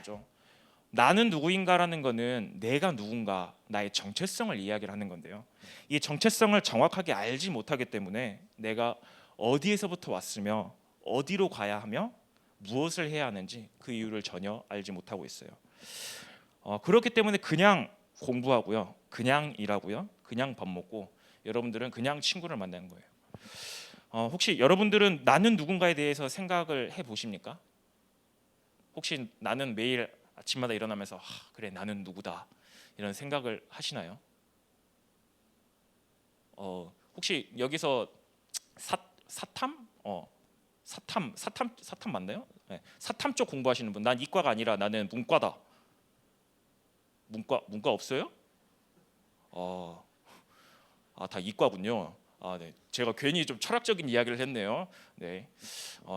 거죠. 나는 누구인가라는 거는 내가 누군가, 나의 정체성을 이야기를 하는 건데요. 이 정체성을 정확하게 알지 못하기 때문에 내가 어디에서부터 왔으며 어디로 가야 하며 무엇을 해야 하는지 그 이유를 전혀 알지 못하고 있어요. 그렇기 때문에 그냥 공부하고요, 그냥 일하고요, 그냥 밥 먹고 여러분들은 그냥 친구를 만나는 거예요. 혹시 여러분들은 나는 누군가에 대해서 생각을 해보십니까? 혹시 나는 매일 아침마다 일어나면서 그래 나는 누구다 이런 생각을 하시나요? 혹시 여기서 사탐? 사탐 맞나요? 네. 사탐 쪽 공부하시는 분, 난 이과가 아니라 나는 문과다. 문과 없어요? 다 이과군요. 네. 제가 괜히 좀 철학적인 이야기를 했네요. 네.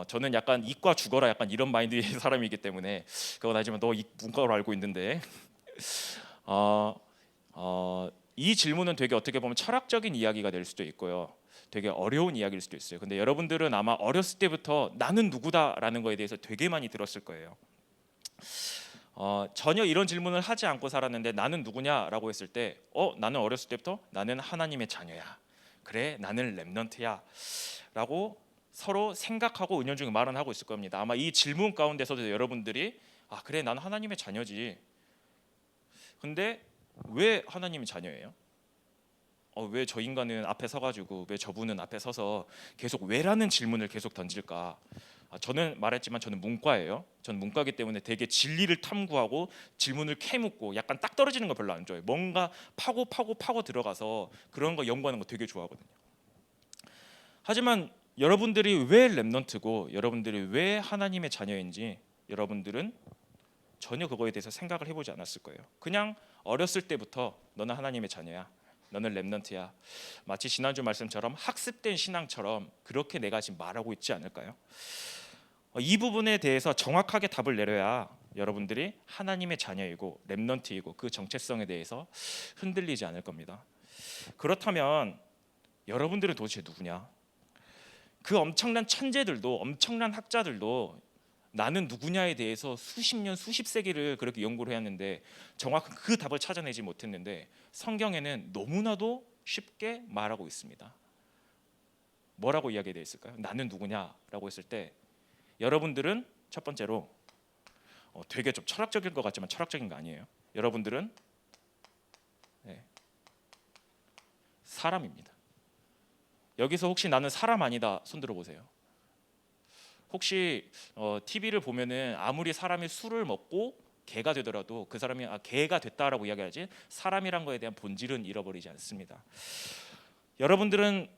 저는 약간 이과 죽어라 약간 이런 마인드의 사람이기 때문에 그건 아니지만 너 문과로 알고 있는데 어, 이 질문은 되게 어떻게 보면 철학적인 이야기가 될 수도 있고요. 되게 어려운 이야기일 수도 있어요. 근데 여러분들은 아마 어렸을 때부터 나는 누구다라는 거에 대해서 되게 많이 들었을 거예요. 전혀 이런 질문을 하지 않고 살았는데 나는 누구냐라고 했을 때 나는 어렸을 때부터 나는 하나님의 자녀야. 그래 나는 렘넌트야 라고 서로 생각하고 은연중에 말은 하고 있을 겁니다. 아마 이 질문 가운데서도 여러분들이 그래 나는 하나님의 자녀지. 근데 왜 하나님의 자녀예요? 왜 저 인간은 앞에 서가지고 왜 저분은 앞에 서서 계속 왜라는 질문을 계속 던질까? 저는 말했지만 저는 문과예요. 저는 문과이기 때문에 되게 진리를 탐구하고 질문을 캐묻고 약간 딱 떨어지는 거 별로 안 좋아해요. 뭔가 파고 들어가서 그런 거 연구하는 거 되게 좋아하거든요. 하지만 여러분들이 왜 렘넌트고 여러분들이 왜 하나님의 자녀인지 여러분들은 전혀 그거에 대해서 생각을 해보지 않았을 거예요. 그냥 어렸을 때부터 너는 하나님의 자녀야, 너는 렘넌트야, 마치 지난주 말씀처럼 학습된 신앙처럼 그렇게 내가 지금 말하고 있지 않을까요? 이 부분에 대해서 정확하게 답을 내려야 여러분들이 하나님의 자녀이고 렘넌트이고 그 정체성에 대해서 흔들리지 않을 겁니다. 그렇다면 여러분들은 도대체 누구냐? 그 엄청난 천재들도 엄청난 학자들도 나는 누구냐에 대해서 수십 년 수십 세기를 그렇게 연구를 해왔는데 정확한 그 답을 찾아내지 못했는데 성경에는 너무나도 쉽게 말하고 있습니다. 뭐라고 이야기되어 있을까요? 나는 누구냐라고 했을 때 여러분들은 첫 번째로 되게 좀 철학적일 것 같지만 철학적인 거 아니에요. 여러분들은 사람입니다. 여기서 혹시 나는 사람 아니다 손 들어보세요. 혹시 TV를 보면은 아무리 사람이 술을 먹고 개가 되더라도 그 사람이 개가 됐다라고 이야기하지 사람이란 거에 대한 본질은 잃어버리지 않습니다. 여러분들은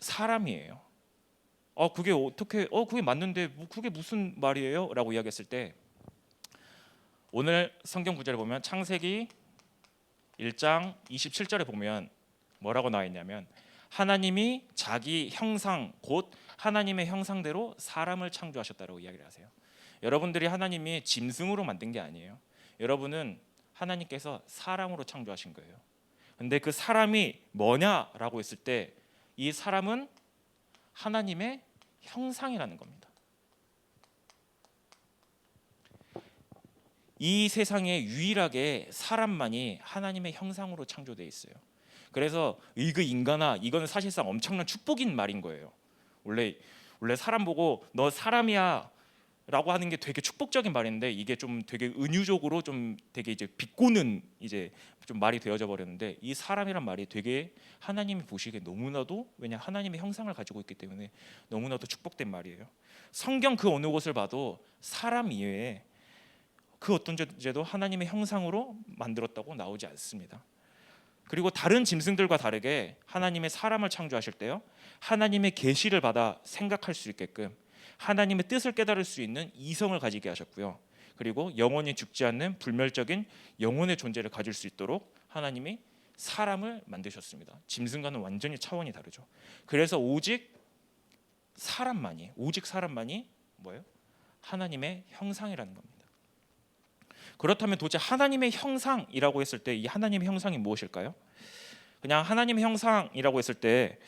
사람이에요. 그게 어떻게 그게 맞는데 그게 무슨 말이에요? 라고 이야기했을 때 오늘 성경 구절을 보면 창세기 1장 27절에 보면 뭐라고 나와 있냐면 하나님이 자기 형상 곧 하나님의 형상대로 사람을 창조하셨다라고 이야기를 하세요. 여러분들이 하나님이 짐승으로 만든 게 아니에요. 여러분은 하나님께서 사람으로 창조하신 거예요. 근데 그 사람이 뭐냐라고 했을 때 이 사람은 하나님의 형상이라는 겁니다. 이 세상에 유일하게 사람만이 하나님의 형상으로 창조되어 있어요. 그래서 그 인간아 이거는 사실상 엄청난 축복인 말인 거예요. 원래 사람 보고 너 사람이야 라고 하는 게 되게 축복적인 말인데 이게 좀 되게 은유적으로 좀 되게 이제 비꼬는 이제 좀 말이 되어져 버렸는데 이 사람이란 말이 되게 하나님이 보시기에 너무나도 왜냐 하나님의 형상을 가지고 있기 때문에 너무나도 축복된 말이에요. 성경 그 어느 곳을 봐도 사람 이외에 그 어떤 존재도 하나님의 형상으로 만들었다고 나오지 않습니다. 그리고 다른 짐승들과 다르게 하나님의 사람을 창조하실 때요 하나님의 계시를 받아 생각할 수 있게끔 하나님의 뜻을 깨달을 수 있는 이성을 가지게 하셨고요. 그리고 영원히 죽지 않는 불멸적인 영혼의 존재를 가질 수 있도록 하나님이 사람을 만드셨습니다. 짐승과는 완전히 차원이 다르죠. 그래서 오직 사람만이 뭐예요? 하나님의 형상이라는 겁니다. 그렇다면 도대체 하나님의 형상이라고 했을 때 이 하나님의 형상이 무엇일까요? 그냥 하나님의 형상이라고 했을 때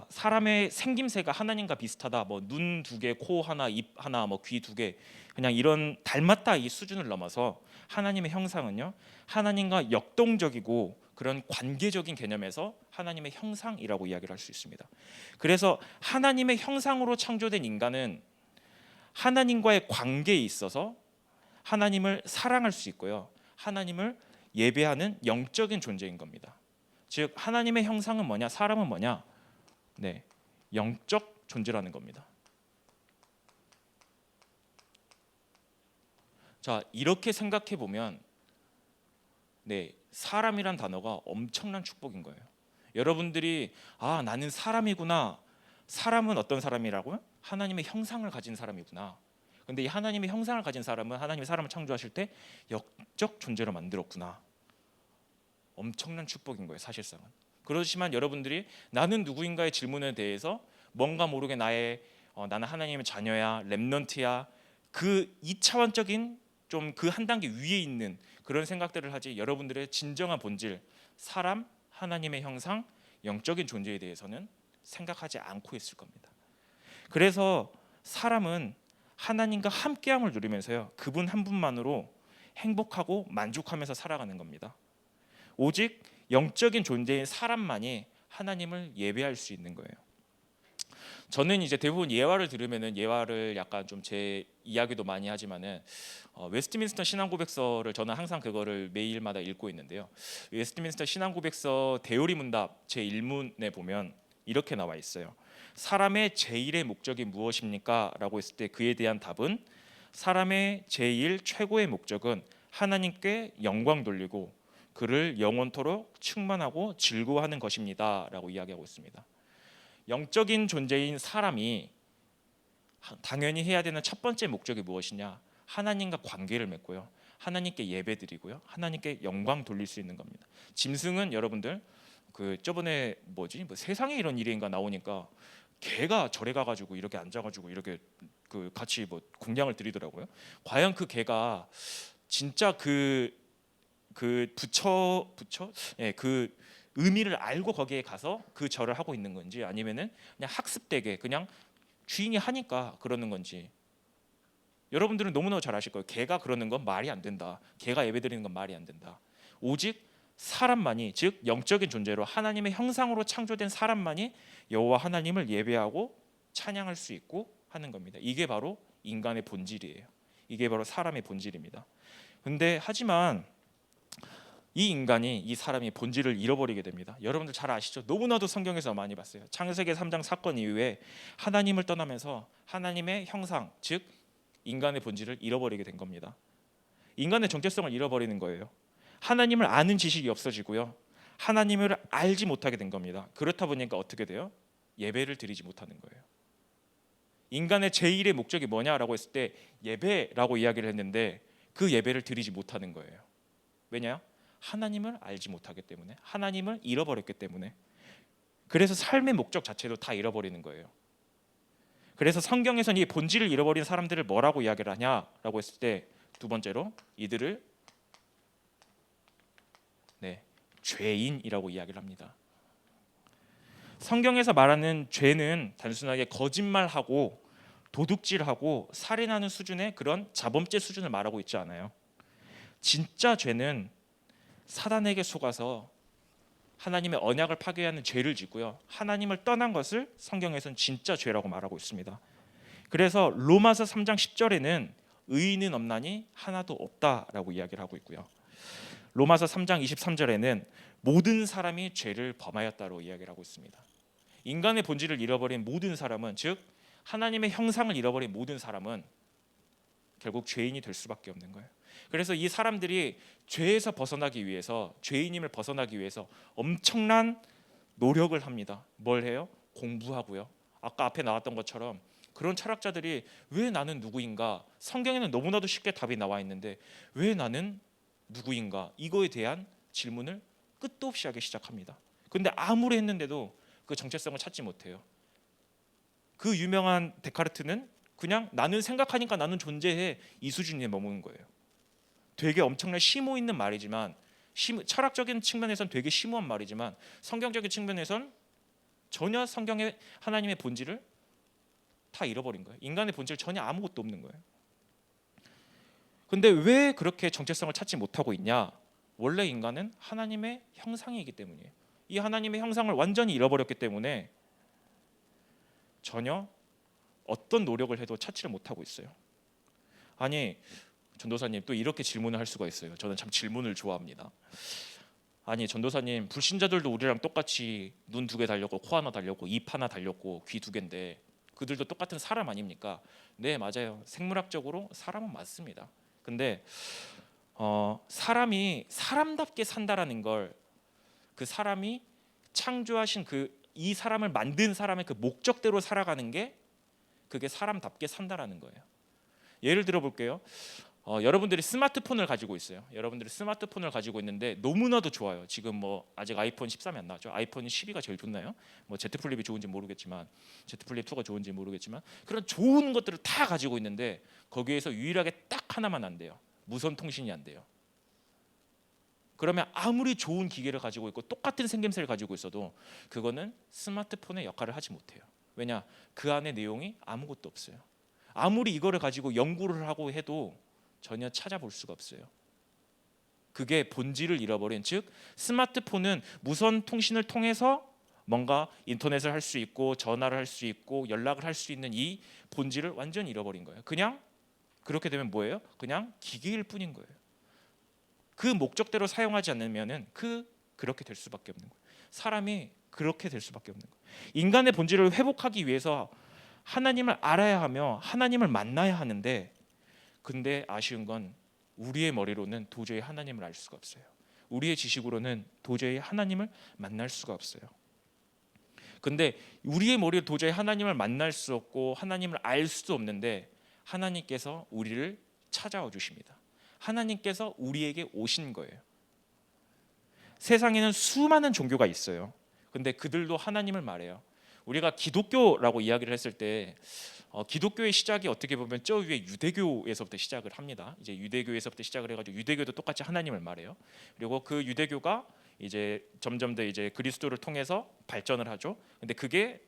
사람의 생김새가 하나님과 비슷하다. 뭐 눈 두 개, 코 하나, 입 하나, 뭐 귀 두 개, 그냥 이런 닮았다 이 수준을 넘어서 하나님의 형상은요, 하나님과 역동적이고 그런 관계적인 개념에서 하나님의 형상이라고 이야기를 할 수 있습니다. 그래서 하나님의 형상으로 창조된 인간은 하나님과의 관계에 있어서 하나님을 사랑할 수 있고요, 하나님을 예배하는 영적인 존재인 겁니다. 즉 하나님의 형상은 뭐냐, 사람은 뭐냐, 네, 영적 존재라는 겁니다. 자, 이렇게 생각해 보면 네, 사람이란 단어가 엄청난 축복인 거예요. 여러분들이 나는 사람이구나. 사람은 어떤 사람이라고요? 하나님의 형상을 가진 사람이구나. 근데 이 하나님의 형상을 가진 사람은 하나님이 사람을 창조하실 때 영적 존재로 만들었구나. 엄청난 축복인 거예요, 사실상은. 그렇지만 여러분들이 나는 누구인가의 질문에 대해서 뭔가 모르게 나는 하나님의 자녀야, 렘넌트야, 그 2차원적인 좀 그 한 단계 위에 있는 그런 생각들을 하지, 여러분들의 진정한 본질, 사람, 하나님의 형상, 영적인 존재에 대해서는 생각하지 않고 있을 겁니다. 그래서 사람은 하나님과 함께함을 누리면서요, 그분 한 분만으로 행복하고 만족하면서 살아가는 겁니다. 오직 영적인 존재인 사람만이 하나님을 예배할 수 있는 거예요. 저는 이제 대부분 예화를 들으면은, 예화를 약간 좀 제 이야기도 많이 하지만은 웨스트민스터 신앙고백서를 저는 항상 그거를 매일마다 읽고 있는데요. 웨스트민스터 신앙고백서 대요리 문답 제 1문에 보면 이렇게 나와 있어요. 사람의 제일의 목적이 무엇입니까? 라고 했을 때 그에 대한 답은 사람의 제일 최고의 목적은 하나님께 영광 돌리고 그를 영원토록 충만하고 즐거워하는 것입니다. 라고 이야기하고 있습니다. 영적인 존재인 사람이 당연히 해야 되는 첫 번째 목적이 무엇이냐? 하나님과 관계를 맺고요, 하나님께 예배드리고요, 하나님께 영광 돌릴 수 있는 겁니다. 짐승은 여러분들 그 저번에 뭐 세상에 이런 일인가 나오니까 개가 절에 가가지고 이렇게 앉아가지고 이렇게 그 같이 뭐 공양을 드리더라고요. 과연 그 개가 진짜 그 부처 그 의미를 알고 거기에 가서 그 절을 하고 있는 건지, 아니면은 그냥 학습되게 그냥 주인이 하니까 그러는 건지, 여러분들은 너무너무 잘 아실 거예요. 개가 그러는 건 말이 안 된다. 개가 예배드리는 건 말이 안 된다. 오직 사람만이, 즉 영적인 존재로 하나님의 형상으로 창조된 사람만이 여호와 하나님을 예배하고 찬양할 수 있고 하는 겁니다. 이게 바로 인간의 본질이에요. 이게 바로 사람의 본질입니다. 근데 하지만 이 사람이 본질을 잃어버리게 됩니다. 여러분들 잘 아시죠? 너무나도 성경에서 많이 봤어요. 창세기 3장 사건 이후에 하나님을 떠나면서 하나님의 형상, 즉 인간의 본질을 잃어버리게 된 겁니다. 인간의 정체성을 잃어버리는 거예요. 하나님을 아는 지식이 없어지고요, 하나님을 알지 못하게 된 겁니다. 그렇다 보니까 어떻게 돼요? 예배를 드리지 못하는 거예요. 인간의 제일의 목적이 뭐냐라고 했을 때 예배라고 이야기를 했는데 그 예배를 드리지 못하는 거예요. 왜냐? 하나님을 알지 못하기 때문에, 하나님을 잃어버렸기 때문에. 그래서 삶의 목적 자체도 다 잃어버리는 거예요. 그래서 성경에서는 이 본질을 잃어버린 사람들을 뭐라고 이야기를 하냐라고 했을 때 두 번째로 이들을 죄인이라고 이야기를 합니다. 성경에서 말하는 죄는 단순하게 거짓말하고 도둑질하고 살인하는 수준의 그런 자범죄 수준을 말하고 있지 않아요. 진짜 죄는 사단에게 속아서 하나님의 언약을 파괴하는 죄를 짓고요, 하나님을 떠난 것을 성경에서는 진짜 죄라고 말하고 있습니다. 그래서 로마서 3장 10절에는 의인은 없나니 하나도 없다라고 이야기를 하고 있고요, 로마서 3장 23절에는 모든 사람이 죄를 범하였다고 이야기를 하고 있습니다. 인간의 본질을 잃어버린 모든 사람은, 즉 하나님의 형상을 잃어버린 모든 사람은 결국 죄인이 될 수밖에 없는 거예요. 그래서 이 사람들이 죄에서 벗어나기 위해서, 죄인임을 벗어나기 위해서 엄청난 노력을 합니다. 뭘 해요? 공부하고요. 아까 앞에 나왔던 것처럼 그런 철학자들이 왜 나는 누구인가? 성경에는 너무나도 쉽게 답이 나와 있는데 왜 나는 누구인가? 이거에 대한 질문을 끝도 없이 하기 시작합니다. 근데 아무리 했는데도 그 정체성을 찾지 못해요. 그 유명한 데카르트는 그냥 나는 생각하니까 나는 존재해, 이 수준에 머무는 거예요. 되게 엄청난 심오 있는 말이지만, 철학적인 측면에선 되게 심오한 말이지만 성경적인 측면에선 전혀 성경의 하나님의 본질을 다 잃어버린 거예요. 인간의 본질 전혀 아무것도 없는 거예요. 근데 왜 그렇게 정체성을 찾지 못하고 있냐? 원래 인간은 하나님의 형상이기 때문이에요. 이 하나님의 형상을 완전히 잃어버렸기 때문에 전혀 어떤 노력을 해도 찾지를 못하고 있어요. 아니, 전도사님, 또 이렇게 질문을 할 수가 있어요. 저는 참 질문을 좋아합니다. 아니, 전도사님, 불신자들도 우리랑 똑같이 눈 2개 달렸고 코 하나 달렸고 입 하나 달렸고 귀 2개인데 그들도 똑같은 사람 아닙니까? 네, 맞아요. 생물학적으로 사람은 맞습니다. 근데 사람이 사람답게 산다라는 걸, 그 사람이 창조하신 이 사람을 만든 사람의 그 목적대로 살아가는 게, 그게 사람답게 산다라는 거예요. 예를 들어 볼게요. 여러분들이 스마트폰을 가지고 있어요. 여러분들이 스마트폰을 가지고 있는데 너무나도 좋아요. 지금 뭐 아직 아이폰 13이 안 나왔죠. 아이폰 12가 제일 좋나요? 뭐 Z 플립이 좋은지 모르겠지만, Z 플립 2가 좋은지 모르겠지만, 그런 좋은 것들을 다 가지고 있는데 거기에서 유일하게 딱 하나만 안 돼요. 무선 통신이 안 돼요. 그러면 아무리 좋은 기계를 가지고 있고 똑같은 생김새를 가지고 있어도 그거는 스마트폰의 역할을 하지 못해요. 왜냐? 그 안에 내용이 아무것도 없어요. 아무리 이거를 가지고 연구를 하고 해도 전혀 찾아볼 수가 없어요. 그게 본질을 잃어버린, 즉 스마트폰은 무선 통신을 통해서 뭔가 인터넷을 할 수 있고 전화를 할 수 있고 연락을 할 수 있는 이 본질을 완전히 잃어버린 거예요. 그냥 그렇게 되면 뭐예요? 그냥 기계일 뿐인 거예요. 그 목적대로 사용하지 않으면은 그렇게 될 수밖에 없는 거예요. 사람이 그렇게 될 수밖에 없는 거예요. 인간의 본질을 회복하기 위해서 하나님을 알아야 하며 하나님을 만나야 하는데, 근데 아쉬운 건 우리의 머리로는 도저히 하나님을 알 수가 없어요. 우리의 지식으로는 도저히 하나님을 만날 수가 없어요. 근데 우리의 머리로 도저히 하나님을 만날 수 없고 하나님을 알 수도 없는데 하나님께서 우리를 찾아와 주십니다. 하나님께서 우리에게 오신 거예요. 세상에는 수많은 종교가 있어요. 근데 그들도 하나님을 말해요. 우리가 기독교라고 이야기를 했을 때 기독교의 시작이 어떻게 보면 저 위에 유대교에서부터 시작을 합니다. 이제 유대교에서부터 시작을 해가지고 유대교도 똑같이 하나님을 말해요. 그리고 그 유대교가 이제 점점 더 이제 그리스도를 통해서 발전을 하죠. 근데 그게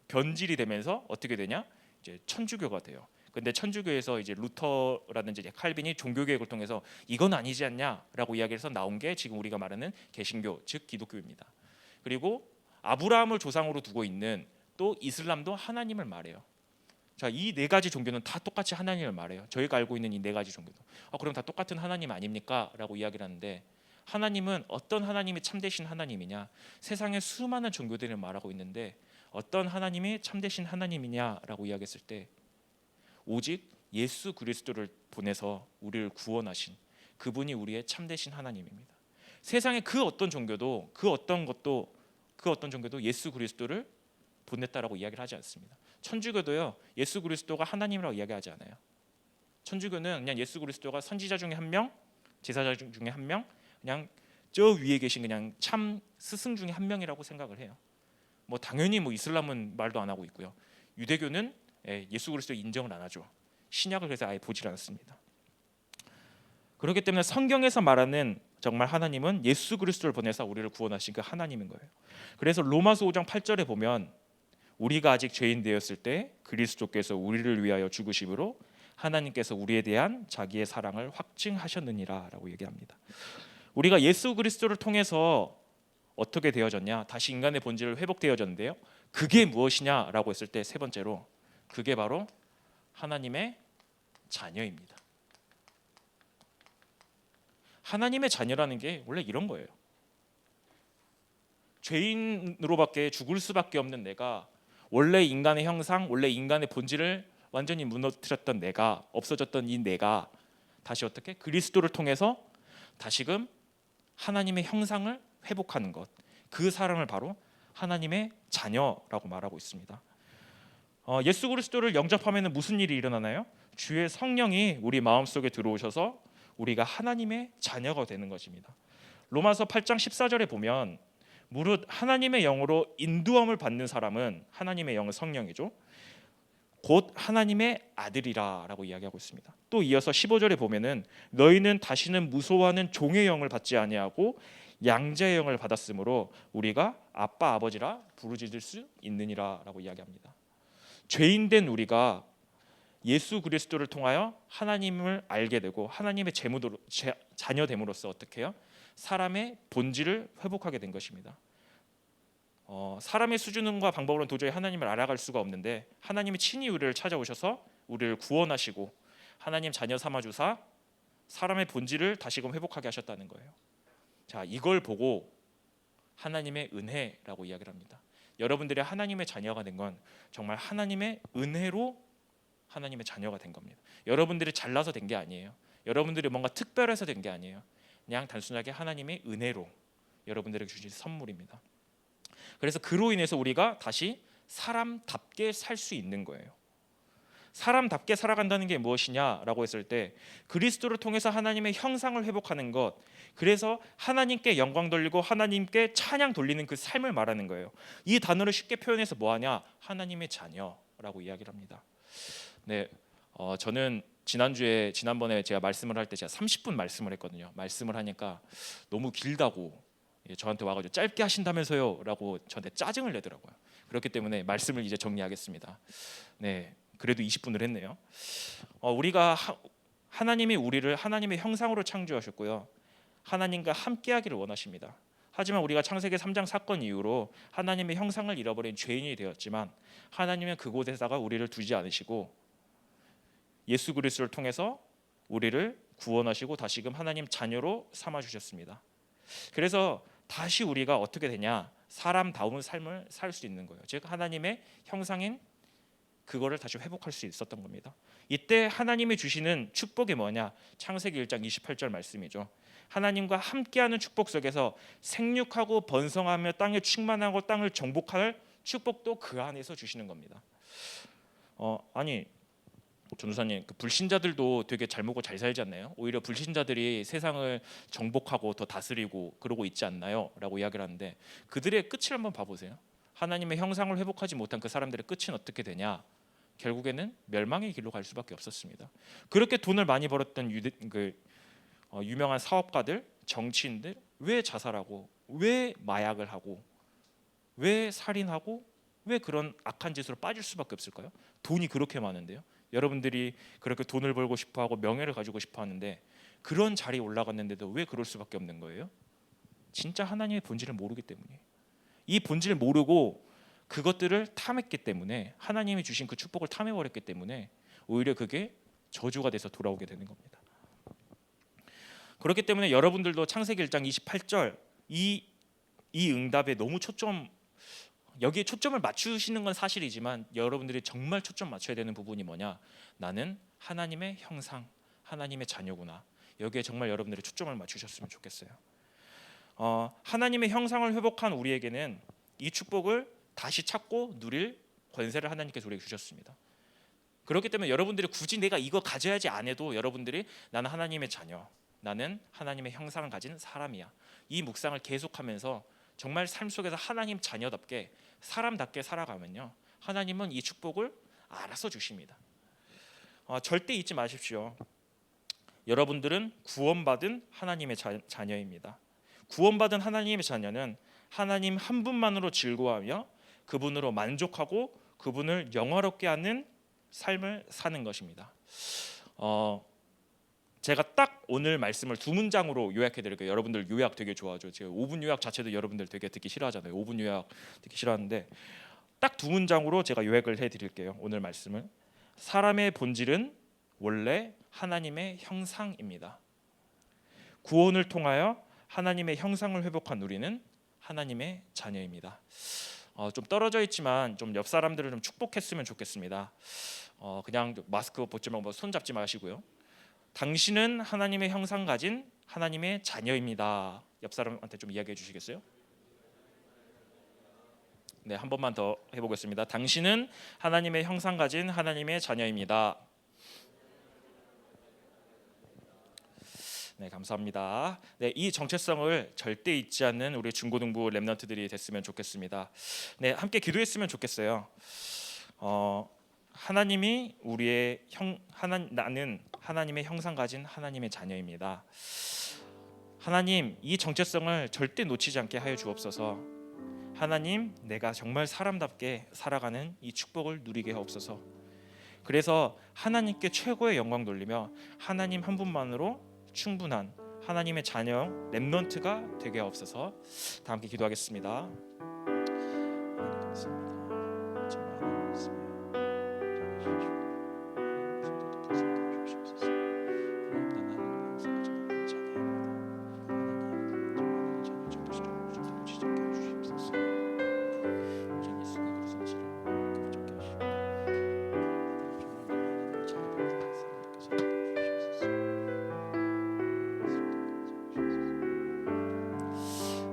변질이 되면서 어떻게 되냐? 이제 천주교가 돼요. 근데 천주교에서 이제 루터라든지 이제 칼빈이 종교 개혁을 통해서 이건 아니지 않냐라고 이야기해서 나온 게 지금 우리가 말하는 개신교, 즉 기독교입니다. 그리고 아브라함을 조상으로 두고 있는 또 이슬람도 하나님을 말해요. 자, 이 네 가지 종교는 다 똑같이 하나님을 말해요. 저희가 알고 있는 이 네 가지 종교도 그럼 다 똑같은 하나님 아닙니까? 라고 이야기를 하는데, 하나님은 어떤 하나님이 참되신 하나님이냐? 세상에 수많은 종교들을 말하고 있는데 어떤 하나님이 참되신 하나님이냐라고 이야기했을 때 오직 예수 그리스도를 보내서 우리를 구원하신 그분이 우리의 참되신 하나님입니다. 세상의 그 어떤 종교도 그 어떤 종교도 예수 그리스도를 보냈다라고 이야기를 하지 않습니다. 천주교도요, 예수 그리스도가 하나님이라고 이야기하지 않아요. 천주교는 그냥 예수 그리스도가 선지자 중에 한 명, 제사자 중에 한 명, 그냥 저 위에 계신 그냥 참 스승 중에 한 명이라고 생각을 해요. 뭐 당연히 뭐 이슬람은 말도 안 하고 있고요. 유대교는 예수 그리스도 인정을 안 하죠. 신약을 그래서 아예 보질 않습니다. 그렇기 때문에 성경에서 말하는 정말 하나님은 예수 그리스도를 보내서 우리를 구원하신 그 하나님인 거예요. 그래서 로마서 5장 8절에 보면 우리가 아직 죄인 되었을 때 그리스도께서 우리를 위하여 죽으심으로 하나님께서 우리에 대한 자기의 사랑을 확증하셨느니라라고 얘기합니다. 우리가 예수 그리스도를 통해서 어떻게 되어졌냐? 다시 인간의 본질을 회복되어졌는데요. 그게 무엇이냐라고 했을 때 세 번째로 그게 바로 하나님의 자녀입니다. 하나님의 자녀라는 게 원래 이런 거예요. 죄인으로밖에 죽을 수밖에 없는 내가, 원래 인간의 형상, 원래 인간의 본질을 완전히 무너뜨렸던 내가, 없어졌던 이 내가 다시 어떻게 그리스도를 통해서 다시금 하나님의 형상을 회복하는 것, 그 사람을 바로 하나님의 자녀라고 말하고 있습니다. 예수 그리스도를 영접하면 무슨 일이 일어나나요? 주의 성령이 우리 마음속에 들어오셔서 우리가 하나님의 자녀가 되는 것입니다. 로마서 8장 14절에 보면 무릇 하나님의 영으로 인도함을 받는 사람은, 하나님의 영은 성령이죠, 곧 하나님의 아들이라 라고 이야기하고 있습니다. 또 이어서 15절에 보면은 너희는 다시는 무서워하는 종의 영을 받지 아니하고 양자의 영을 받았으므로 우리가 아빠 아버지라 부르짖을 수 있느니라라고 이야기합니다. 죄인된 우리가 예수 그리스도를 통하여 하나님을 알게 되고 하나님의 자녀됨으로써 어떻게 해요? 사람의 본질을 회복하게 된 것입니다. 사람의 수준과 방법으로는 도저히 하나님을 알아갈 수가 없는데 하나님이 친히 우리를 찾아오셔서 우리를 구원하시고 하나님 자녀 삼아주사 사람의 본질을 다시금 회복하게 하셨다는 거예요. 자, 이걸 보고 하나님의 은혜라고 이야기를 합니다. 여러분들이 하나님의 자녀가 된 건 정말 하나님의 은혜로 하나님의 자녀가 된 겁니다. 여러분들이 잘나서 된 게 아니에요. 여러분들이 뭔가 특별해서 된 게 아니에요. 그냥 단순하게 하나님의 은혜로 여러분들에게 주신 선물입니다. 그래서 그로 인해서 우리가 다시 사람답게 살 수 있는 거예요. 사람답게 살아간다는 게 무엇이냐라고 했을 때 그리스도를 통해서 하나님의 형상을 회복하는 것, 그래서 하나님께 영광 돌리고 하나님께 찬양 돌리는 그 삶을 말하는 거예요. 이 단어를 쉽게 표현해서 뭐하냐? 하나님의 자녀라고 이야기를 합니다. 네, 저는 지난번에 제가 말씀을 할 때 제가 30분 말씀을 했거든요. 말씀을 하니까 너무 길다고 저한테 와가지고 짧게 하신다면서요라고 저한테 짜증을 내더라고요. 그렇기 때문에 말씀을 이제 정리하겠습니다. 네, 그래도 20분을 했네요. 우리가 하나님이 우리를 하나님의 형상으로 창조하셨고요. 하나님과 함께하기를 원하십니다. 하지만 우리가 창세기 3장 사건 이후로 하나님의 형상을 잃어버린 죄인이 되었지만 하나님은 그곳에다가 우리를 두지 않으시고 예수 그리스도를 통해서 우리를 구원하시고 다시금 하나님 자녀로 삼아 주셨습니다. 그래서 다시 우리가 어떻게 되냐? 사람다운 삶을 살 수 있는 거예요. 즉 하나님의 형상인 그거를 다시 회복할 수 있었던 겁니다. 이때 하나님이 주시는 축복이 뭐냐? 창세기 1장 28절 말씀이죠. 하나님과 함께하는 축복 속에서 생육하고 번성하며 땅에 충만하고 땅을 정복할 축복도 그 안에서 주시는 겁니다. 아니 전도사님, 그 불신자들도 되게 잘 먹고 잘 살지 않나요? 오히려 불신자들이 세상을 정복하고 더 다스리고 그러고 있지 않나요? 라고 이야기를 하는데 그들의 끝을 한번 봐보세요. 하나님의 형상을 회복하지 못한 그 사람들의 끝은 어떻게 되냐? 결국에는 멸망의 길로 갈 수밖에 없었습니다. 그렇게 돈을 많이 벌었던 유명한 사업가들, 정치인들 왜 자살하고 왜 마약을 하고 왜 살인하고 왜 그런 악한 짓으로 빠질 수밖에 없을까요? 돈이 그렇게 많은데요. 여러분들이 그렇게 돈을 벌고 싶어하고 명예를 가지고 싶어하는데 그런 자리에 올라갔는데도 왜 그럴 수밖에 없는 거예요? 진짜 하나님의 본질을 모르기 때문이에요. 이 본질을 모르고 그것들을 탐했기 때문에 하나님이 주신 그 축복을 탐해버렸기 때문에 오히려 그게 저주가 돼서 돌아오게 되는 겁니다. 그렇기 때문에 여러분들도 창세기 1장 28절 이 응답에 너무 여기에 초점을 맞추시는 건 사실이지만 여러분들이 정말 초점 맞춰야 되는 부분이 뭐냐? 나는 하나님의 형상, 하나님의 자녀구나. 여기에 정말 여러분들이 초점을 맞추셨으면 좋겠어요. 하나님의 형상을 회복한 우리에게는 이 축복을 다시 찾고 누릴 권세를 하나님께서 우리에게 주셨습니다. 그렇기 때문에 여러분들이 굳이 내가 이거 가져야지 안 해도 여러분들이 나는 하나님의 자녀, 나는 하나님의 형상을 가진 사람이야. 이 묵상을 계속하면서 정말 삶 속에서 하나님 자녀답게 사람답게 살아가면요, 하나님은 이 축복을 알아서 주십니다. 절대 잊지 마십시오. 여러분들은 구원받은 하나님의 자녀입니다. 구원받은 하나님의 자녀는 하나님 한 분만으로 즐거워하며 그분으로 만족하고 그분을 영화롭게 하는 삶을 사는 것입니다. 제가 딱 오늘 말씀을 두 문장으로 요약해 드릴게요. 여러분들 요약 되게 좋아하죠. 제가 5분 요약 자체도 여러분들 되게 듣기 싫어하잖아요. 5분 요약 듣기 싫어하는데 딱 두 문장으로 제가 요약을 해 드릴게요. 오늘 말씀을. 사람의 본질은 원래 하나님의 형상입니다. 구원을 통하여 하나님의 형상을 회복한 우리는 하나님의 자녀입니다. 좀 떨어져 있지만 좀 옆 사람들을 좀 축복했으면 좋겠습니다. 그냥 마스크 벗지 말고 손 잡지 마시고요. 당신은 하나님의 형상 가진 하나님의 자녀입니다. 옆 사람한테 좀 이야기해 주시겠어요? 네, 한 번만 더 해보겠습니다. 당신은 하나님의 형상 가진 하나님의 자녀입니다. 네, 감사합니다. 네, 이 정체성을 절대 잊지 않는 우리 중고등부 렘넌트들이 됐으면 좋겠습니다. 네, 함께 기도했으면 좋겠어요. 하나님이 나는 하나님의 형상 가진 하나님의 자녀입니다. 하나님, 이 정체성을 절대 놓치지 않게 하여 주옵소서. 하나님, 내가 정말 사람답게 살아가는 이 축복을 누리게 하옵소서. 그래서 하나님께 최고의 영광 돌리며 하나님 한 분만으로 충분한 하나님의 자녀 렘넌트가 되게 하옵소서. 다 함께 기도하겠습니다.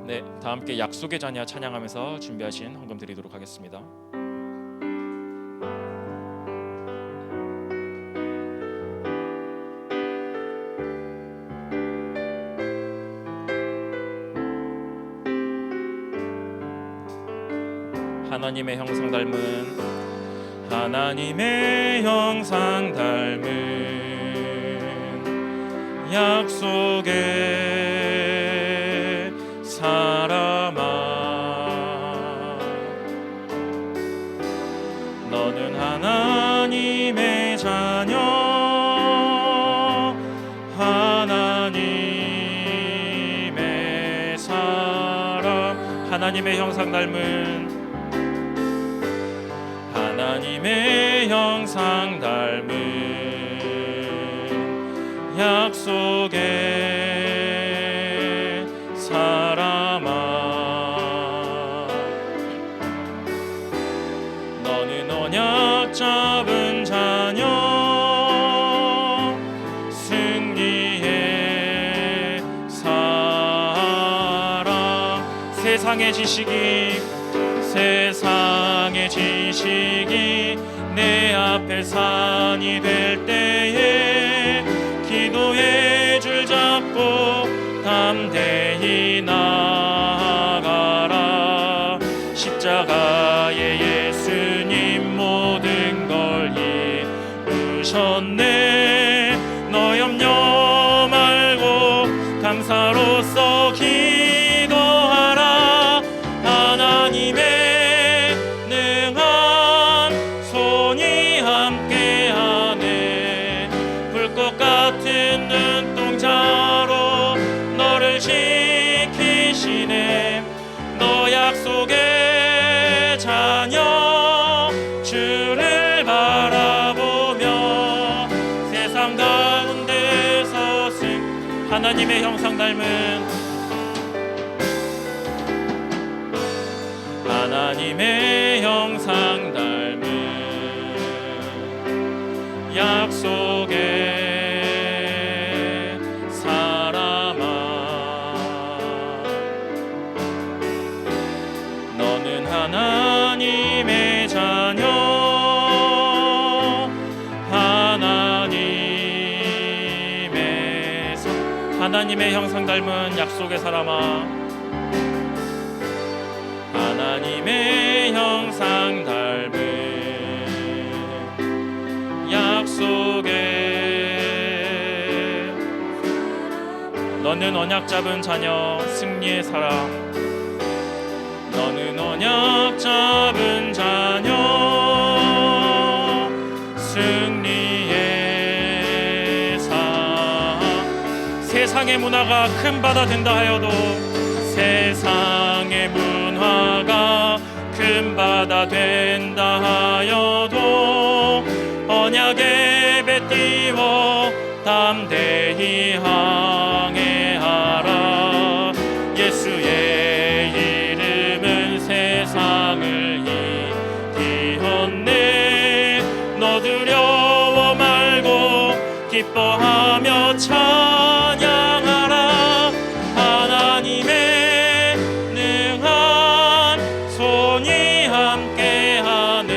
네, 다 함께 약속의 자녀 찬양하면서 준비하신 헌금 드리도록 하겠습니다. 하나님의 형상 닮은 하나님의 형상 닮은 약속의 사람아, 너는 하나님의 자녀, 하나님의 사람. 하나님의 형상 닮은 하나님의 형상 닮은 약속의 사람아, 너는 언약 잡은 자녀, 승리의 사람. 세상의 지식이 내 앞에 산이 될 때에 기도의 줄 잡고 담대히 나아가라. 십자가에 예수님 모든 걸 이루셨네. 너 염려 말고 감사로써 기도하라. 하나님의 같은 눈동자로 너를 지키시네. 너 약속의 자녀, 주를 바라보며 세상 가운데서 하나님의 형상 닮은 하나님의 형상 닮은 약속의 하나님의 자녀, 하나님의 형상 닮은 약속의 사람아, 하나님의 형상 닮은 약속의, 너는 언약 잡은 자녀, 승리의 사람. 너는 언약 잡은 자녀, 승리의 삶. 세상의 문화가 큰 바다 된다 하여도, 세상의 문화가 큰 바다 된다 하여도 언약의 배 띄워 담대히 항해하라. 예수의 세상을 이기었네. 너 두려워 말고 기뻐하며 찬양하라. 하나님의 능한 손이 함께하네.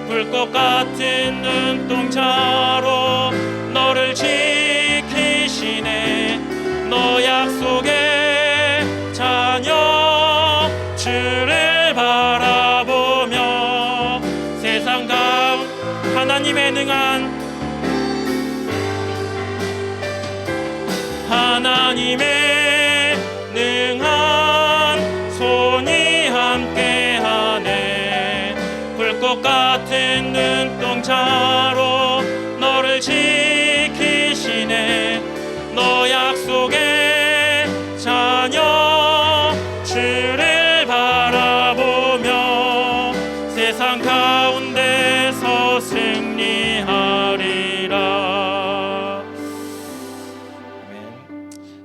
불꽃 같은 눈동자로 너를 지키시네. 너 약속의 자녀, 주를 바라보며 세상 가운데 하나님의 능한 하나님의 능한 손이 함께하네. 불꽃 같은 눈동자로 너를 지키시네. 너 약속의 자녀 주를 바라보며 세상 가운데서 승리하리라. 아멘.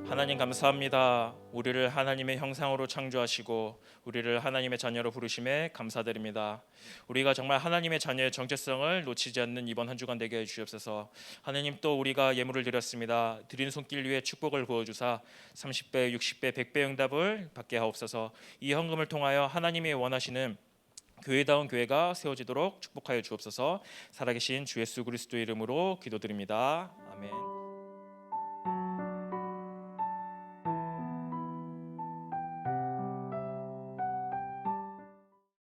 하나님 감사합니다. 우리를 하나님의 형상으로 창조하시고 우리를 하나님의 자녀로 부르심에 감사드립니다. 우리가 정말 하나님의 자녀의 정체성을 놓치지 않는 이번 한 주간 되게 해주시옵소서. 하나님, 또 우리가 예물을 드렸습니다. 드린 손길 위에 축복을 부어주사 30배, 60배, 100배 응답을 받게 하옵소서. 이 헌금을 통하여 하나님이 원하시는 교회다운 교회가 세워지도록 축복하여 주옵소서. 살아계신 주 예수 그리스도의 이름으로 기도드립니다. 아멘.